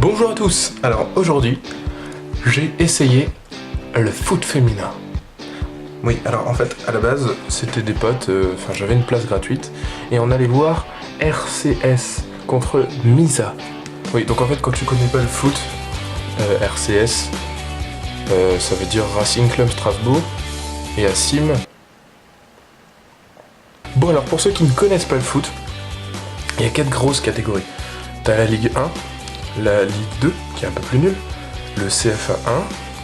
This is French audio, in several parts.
Bonjour à tous. Alors aujourd'hui, j'ai essayé le foot féminin. Oui, alors en fait, à la base, c'était des potes, j'avais une place gratuite, et on allait voir RCS contre Misa. Oui, donc en fait, quand tu connais pas le foot, RCS, ça veut dire Racing Club Strasbourg, et Assim. Bon, alors pour ceux qui ne connaissent pas le foot, il y a 4 grosses catégories. T'as la Ligue 1, la Ligue 2, qui est un peu plus nulle, le CFA 1,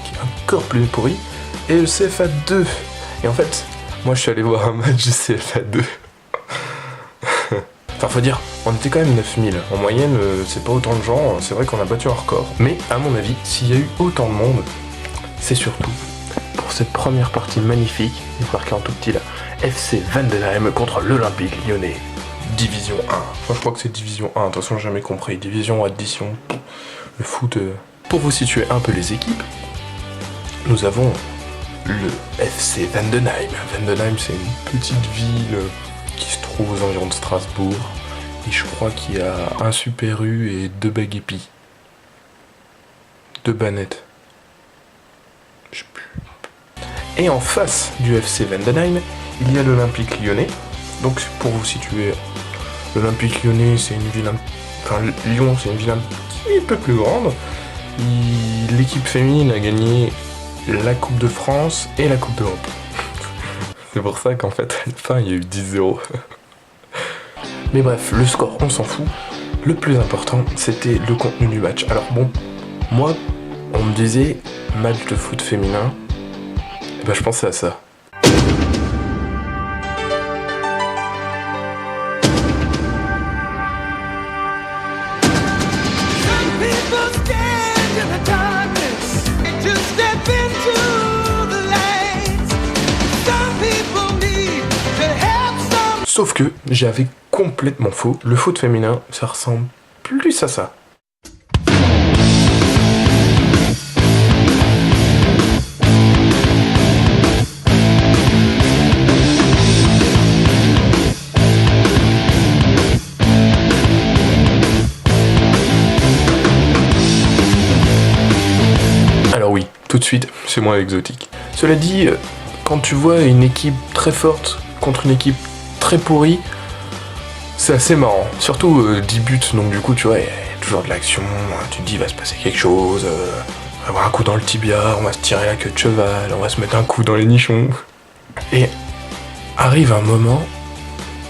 qui est encore plus pourri, et le CFA 2. Et en fait, moi je suis allé voir un match du CFA 2. Enfin, faut dire, on était quand même 9000. En moyenne, c'est pas autant de gens, c'est vrai qu'on a battu un record. Mais, à mon avis, s'il y a eu autant de monde, c'est surtout pour cette première partie magnifique, il est marqué en tout petit là, FC Vendenheim contre l'Olympique Lyonnais. Division 1. Enfin, je crois que c'est Division 1, de toute façon, j'ai jamais compris. Division, addition, le foot. Pour vous situer un peu les équipes, nous avons le FC Vendenheim. Vendenheim, c'est une petite ville qui se trouve aux environs de Strasbourg. Et je crois qu'il y a un Super U et 2 bagues épis. 2 bannettes. Je sais plus. Et en face du FC Vendenheim, il y a l'Olympique Lyonnais. Donc pour vous situer, l'Olympique Lyonnais, c'est une ville... Enfin, Lyon, c'est une ville un petit peu plus grande. L'équipe féminine a gagné la Coupe de France et la Coupe d'Europe. C'est pour ça qu'en fait, à la fin, il y a eu 10-0. Mais bref, le score, on s'en fout. Le plus important, c'était le contenu du match. Alors bon, moi, on me disait match de foot féminin. Et ben, je pensais à ça. Sauf que j'avais complètement faux. Le foot féminin, ça ressemble plus à ça. Alors oui, tout de suite, c'est moins exotique. Cela dit, quand tu vois une équipe très forte contre une équipe très pourri, c'est assez marrant. Surtout 10 buts, donc du coup, tu vois, il y a toujours de l'action, tu te dis, il va se passer quelque chose, on va avoir un coup dans le tibia, on va se tirer la queue de cheval, on va se mettre un coup dans les nichons. Et arrive un moment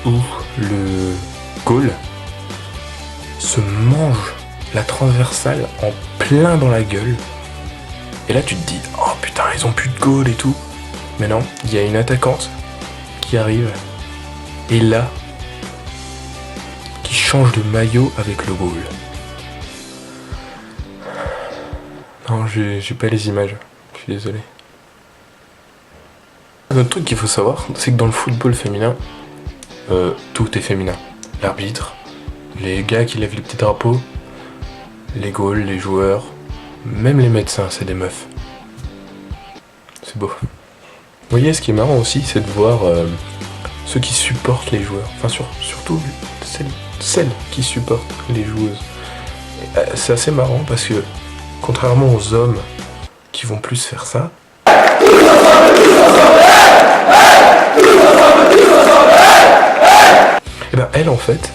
où le goal se mange la transversale en plein dans la gueule. Et là, tu te dis, oh putain, ils ont plus de goal et tout. Mais non, il y a une attaquante qui arrive. Et là, qui change de maillot avec le goal. Non, j'ai pas les images, je suis désolé. Un autre truc qu'il faut savoir, c'est que dans le football féminin, tout est féminin. L'arbitre, les gars qui lèvent les petits drapeaux, les goals, les joueurs, même les médecins, c'est des meufs. C'est beau. Vous voyez, ce qui est marrant aussi, c'est de voir... ceux qui supportent les joueurs, enfin surtout celles qui supportent les joueuses. C'est assez marrant parce que, contrairement aux hommes qui vont plus faire ça, et ben elle en fait,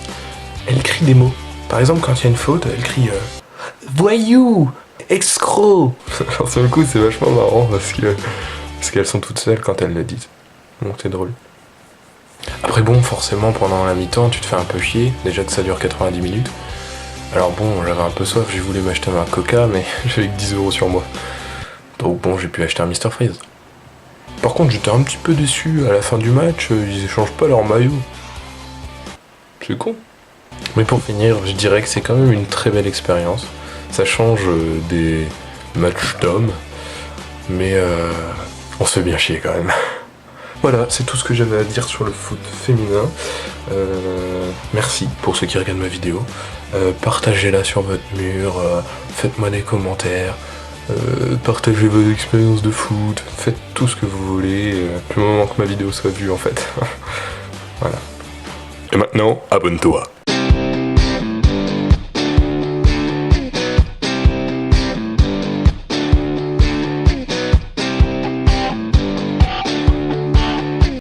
elle crie des mots. Par exemple, quand il y a une faute, elle crie voyou, escroc. Alors sur le coup, c'est vachement marrant parce qu'elles sont toutes seules quand elles le disent. Donc c'est drôle. Après bon, forcément, pendant la mi-temps, tu te fais un peu chier, déjà que ça dure 90 minutes. Alors bon, j'avais un peu soif, j'ai voulu m'acheter un coca, mais j'avais que 10 € sur moi. Donc bon, j'ai pu acheter un Mr Freeze. Par contre, j'étais un petit peu déçu, à la fin du match, ils échangent pas leur maillot. C'est con. Mais pour finir, je dirais que c'est quand même une très belle expérience. Ça change des matchs d'hommes, mais on se fait bien chier quand même. Voilà, c'est tout ce que j'avais à dire sur le foot féminin. Merci pour ceux qui regardent ma vidéo. Partagez-la sur votre mur, faites-moi des commentaires, partagez vos expériences de foot, faites tout ce que vous voulez, du moment que ma vidéo soit vue en fait. Voilà. Et maintenant, abonne-toi.